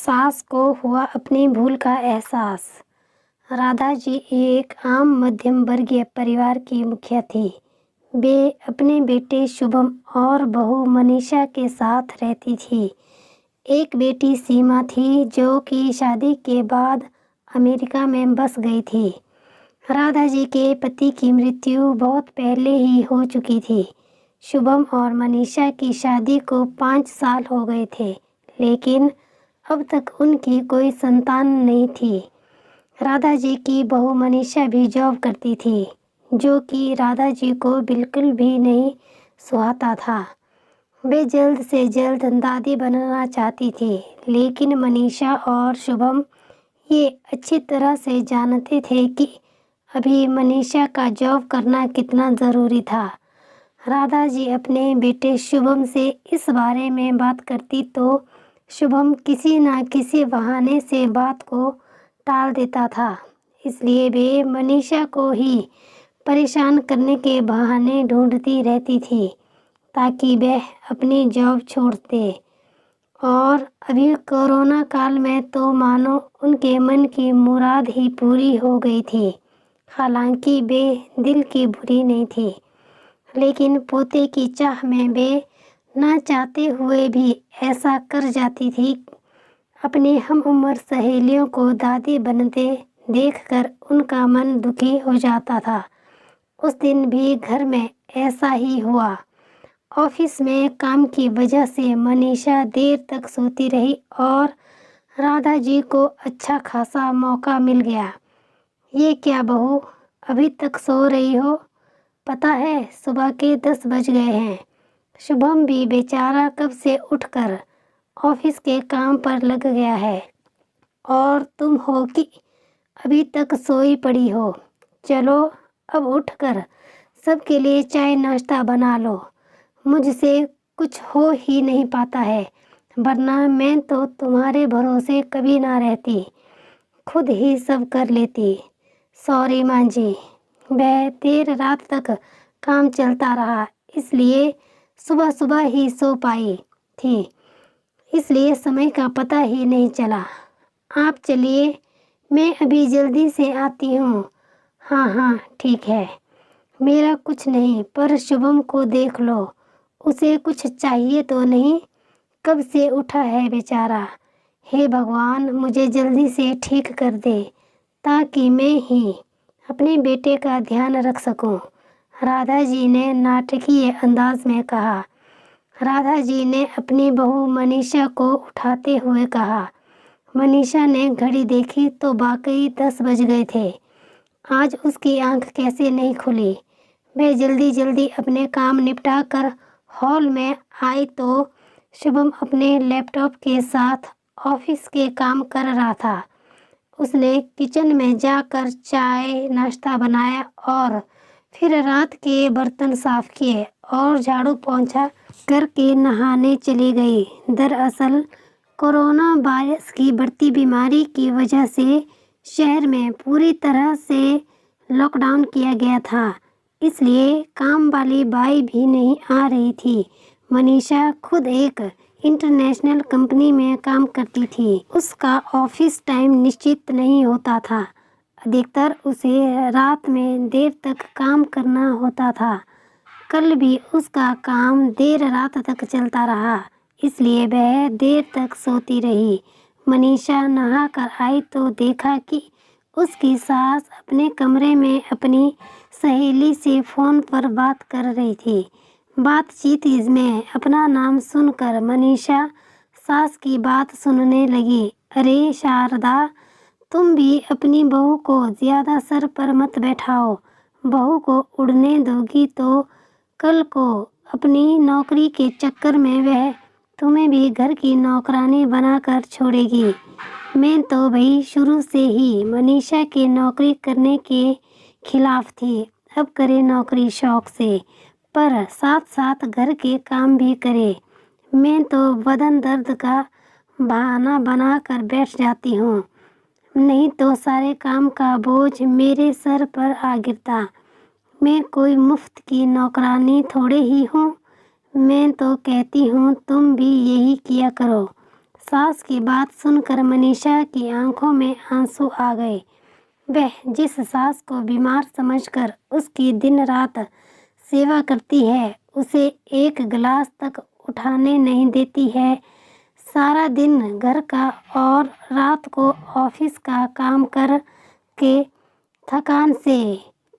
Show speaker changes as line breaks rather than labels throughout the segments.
सास को हुआ अपनी भूल का एहसास। राधा जी एक आम मध्यम वर्गीय परिवार की मुखिया थी। वे अपने बेटे शुभम और बहू मनीषा के साथ रहती थी। एक बेटी सीमा थी जो कि शादी के बाद अमेरिका में बस गई थी। राधा जी के पति की मृत्यु बहुत पहले ही हो चुकी थी। शुभम और मनीषा की शादी को 5 साल हो गए थे, लेकिन अब तक उनकी कोई संतान नहीं थी। राधा जी की बहू मनीषा भी जॉब करती थी, जो कि राधा जी को बिल्कुल भी नहीं सुहाता था। वे जल्द से जल्द दादी बनना चाहती थी, लेकिन मनीषा और शुभम ये अच्छी तरह से जानते थे कि अभी मनीषा का जॉब करना कितना ज़रूरी था। राधा जी अपने बेटे शुभम से इस बारे में बात करती तो शुभम किसी न किसी बहाने से बात को टाल देता था। इसलिए वे मनीषा को ही परेशान करने के बहाने ढूंढती रहती थी ताकि वह अपनी जॉब छोड़ दे। और अभी कोरोना काल में तो मानो उनके मन की मुराद ही पूरी हो गई थी। हालांकि वे दिल की बुरी नहीं थी, लेकिन पोते की चाह में वे न चाहते हुए भी ऐसा कर जाती थी। अपनी हम उम्र सहेलियों को दादी बनते देखकर उनका मन दुखी हो जाता था। उस दिन भी घर में ऐसा ही हुआ। ऑफिस में काम की वजह से मनीषा देर तक सोती रही और राधा जी को अच्छा खासा मौका मिल गया। ये क्या बहू, अभी तक सो रही हो? पता है सुबह के 10 बज गए हैं। शुभम भी बेचारा कब से उठकर ऑफिस के काम पर लग गया है, और तुम हो कि अभी तक सोई पड़ी हो। चलो अब उठकर सबके लिए चाय नाश्ता बना लो। मुझसे कुछ हो ही नहीं पाता है, वरना मैं तो तुम्हारे भरोसे कभी ना रहती, खुद ही सब कर लेती। सॉरी माँ जी, वह देर रात तक काम चलता रहा, इसलिए सुबह सुबह ही सो पाई थी, इसलिए समय का पता ही नहीं चला। आप चलिए, मैं अभी जल्दी से आती हूँ। हाँ हाँ ठीक है। मेरा कुछ नहीं, पर शुभम को देख लो, उसे कुछ चाहिए तो नहीं? कब से उठा है बेचारा। हे भगवान, मुझे जल्दी से ठीक कर दे ताकि मैं ही अपने बेटे का ध्यान रख सकूं। राधा जी ने नाटकीय अंदाज में कहा। राधा जी ने अपनी बहू मनीषा को उठाते हुए कहा। मनीषा ने घड़ी देखी तो वाकई 10 बज गए थे। आज उसकी आंख कैसे नहीं खुली। वह जल्दी जल्दी अपने काम निपटा कर हॉल में आई तो शुभम अपने लैपटॉप के साथ ऑफिस के काम कर रहा था। उसने किचन में जाकर चाय नाश्ता बनाया और फिर रात के बर्तन साफ किए और झाड़ू पोंछा करके नहाने चली गई। दरअसल कोरोना वायरस की बढ़ती बीमारी की वजह से शहर में पूरी तरह से लॉकडाउन किया गया था, इसलिए काम वाली बाई भी नहीं आ रही थी। मनीषा खुद एक इंटरनेशनल कंपनी में काम करती थी। उसका ऑफिस टाइम निश्चित नहीं होता था। अधिकतर उसे रात में देर तक काम करना होता था। कल भी उसका काम देर रात तक चलता रहा, इसलिए वह देर तक सोती रही। मनीषा नहा कर आई तो देखा कि उसकी सास अपने कमरे में अपनी सहेली से फ़ोन पर बात कर रही थी। बातचीत में अपना नाम सुनकर मनीषा सास की बात सुनने लगी। अरे शारदा, तुम भी अपनी बहू को ज़्यादा सर पर मत बैठाओ। बहू को उड़ने दोगी तो कल को अपनी नौकरी के चक्कर में वह तुम्हें भी घर की नौकरानी बनाकर छोड़ेगी। मैं तो भाई शुरू से ही मनीषा के नौकरी करने के खिलाफ थी। अब करे नौकरी शौक से, पर साथ साथ घर के काम भी करे। मैं तो बदन दर्द का बहाना बना कर बैठ जाती हूँ, नहीं तो सारे काम का बोझ मेरे सर पर आ गिरता। मैं कोई मुफ्त की नौकरानी थोड़े ही हूँ। मैं तो कहती हूँ तुम भी यही किया करो। सास की बात सुनकर मनीषा की आंखों में आंसू आ गए। वह जिस सास को बीमार समझकर उसकी दिन रात सेवा करती है, उसे एक गिलास तक उठाने नहीं देती है, सारा दिन घर का और रात को ऑफिस का काम कर के थकान से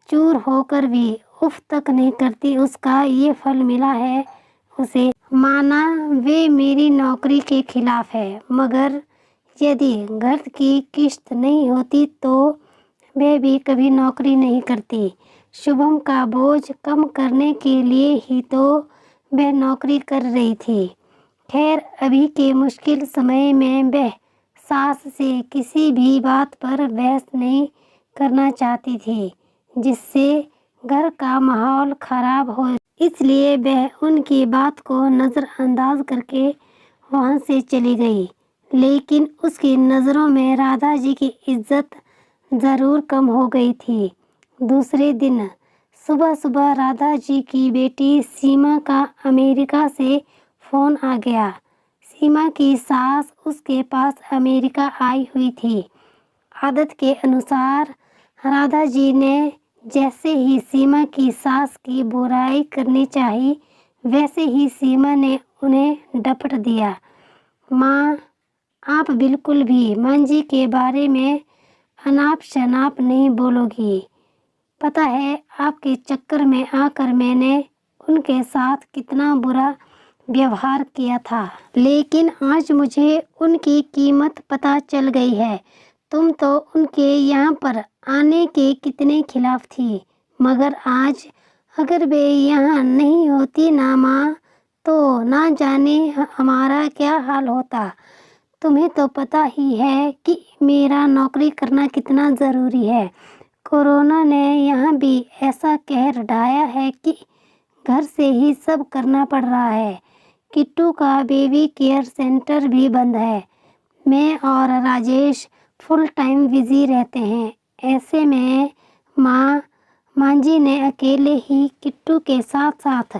चूर होकर भी उफ तक नहीं करती, उसका ये फल मिला है उसे। माना वे मेरी नौकरी के खिलाफ है, मगर यदि घर की किश्त नहीं होती तो वह भी कभी नौकरी नहीं करती। शुभम का बोझ कम करने के लिए ही तो वह नौकरी कर रही थी। खैर, अभी के मुश्किल समय में वह सास से किसी भी बात पर बहस नहीं करना चाहती थी जिससे घर का माहौल खराब हो, इसलिए वह उनकी बात को नज़रअंदाज करके वहाँ से चली गई। लेकिन उसकी नज़रों में राधा जी की इज्जत ज़रूर कम हो गई थी। दूसरे दिन सुबह सुबह राधा जी की बेटी सीमा का अमेरिका से फ़ोन आ गया। सीमा की सास उसके पास अमेरिका आई हुई थी। आदत के अनुसार राधा जी ने जैसे ही सीमा की सास की बुराई करनी चाहिए, वैसे ही सीमा ने उन्हें डपट दिया। माँ, आप बिल्कुल भी मांझी के बारे में अनाप शनाप नहीं बोलोगी। पता है, आपके चक्कर में आकर मैंने उनके साथ कितना बुरा व्यवहार किया था, लेकिन आज मुझे उनकी कीमत पता चल गई है। तुम तो उनके यहाँ पर आने के कितने खिलाफ थी, मगर आज अगर वे यहाँ नहीं होती ना माँ, तो ना जाने हमारा क्या हाल होता। तुम्हें तो पता ही है कि मेरा नौकरी करना कितना ज़रूरी है। कोरोना ने यहाँ भी ऐसा कहर ढाया है कि घर से ही सब करना पड़ रहा है। किट्टू का बेबी केयर सेंटर भी बंद है। मैं और राजेश फुल टाइम बिजी रहते हैं। ऐसे में मांझी ने अकेले ही किट्टू के साथ साथ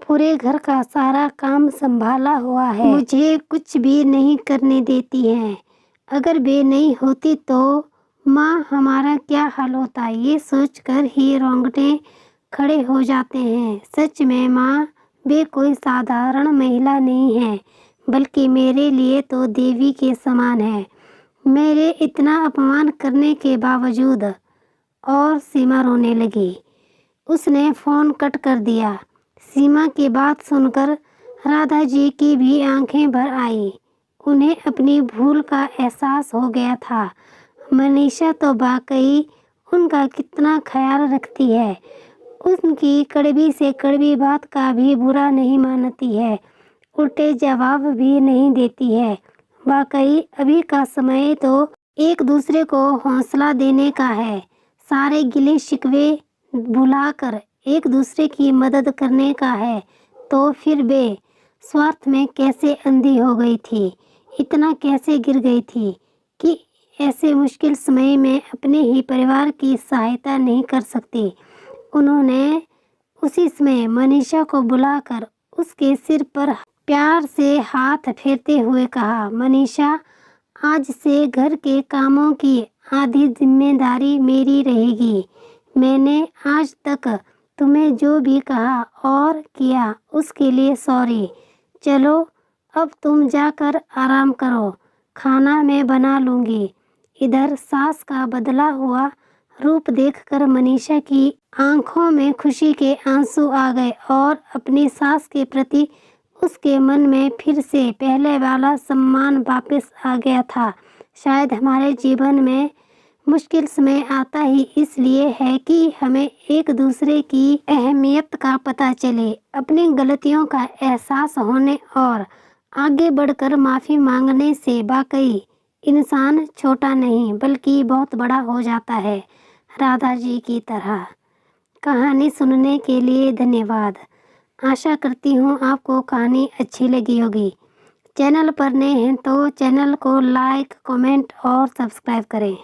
पूरे घर का सारा काम संभाला हुआ है। मुझे कुछ भी नहीं करने देती हैं। अगर वे नहीं होती तो माँ, हमारा क्या हाल होता, ये सोचकर ही रोंगटे खड़े हो जाते हैं। सच में माँ, वे कोई साधारण महिला नहीं है, बल्कि मेरे लिए तो देवी के समान है। मेरे इतना अपमान करने के बावजूद। और सीमा रोने लगी। उसने फ़ोन कट कर दिया। सीमा की बात सुनकर राधा जी की भी आंखें भर आई। उन्हें अपनी भूल का एहसास हो गया था। मनीषा तो वाकई उनका कितना ख्याल रखती है। उनकी कड़वी से कड़वी बात का भी बुरा नहीं मानती है, उल्टे जवाब भी नहीं देती है। वाकई अभी का समय तो एक दूसरे को हौसला देने का है, सारे गिले शिकवे भुलाकर एक दूसरे की मदद करने का है। तो फिर वे स्वार्थ में कैसे अंधी हो गई थी, इतना कैसे गिर गई थी कि ऐसे मुश्किल समय में अपने ही परिवार की सहायता नहीं कर सकती। उन्होंने उसी समय मनीषा को बुलाकर उसके सिर पर प्यार से हाथ फेरते हुए कहा, मनीषा, आज से घर के कामों की आधी जिम्मेदारी मेरी रहेगी। मैंने आज तक तुम्हें जो भी कहा और किया उसके लिए सॉरी। चलो अब तुम जाकर आराम करो, खाना मैं बना लूँगी। इधर सास का बदला हुआ रूप देखकर मनीषा की आंखों में खुशी के आंसू आ गए और अपनी सास के प्रति उसके मन में फिर से पहले वाला सम्मान वापस आ गया था। शायद हमारे जीवन में मुश्किल समय आता ही इसलिए है कि हमें एक दूसरे की अहमियत का पता चले, अपनी गलतियों का एहसास होने और आगे बढ़कर माफ़ी मांगने से वाकई इंसान छोटा नहीं बल्कि बहुत बड़ा हो जाता है। राधा जी की तरह। कहानी सुनने के लिए धन्यवाद। आशा करती हूँ आपको कहानी अच्छी लगी होगी। चैनल पर नए हैं तो चैनल को लाइक, कमेंट और सब्सक्राइब करें।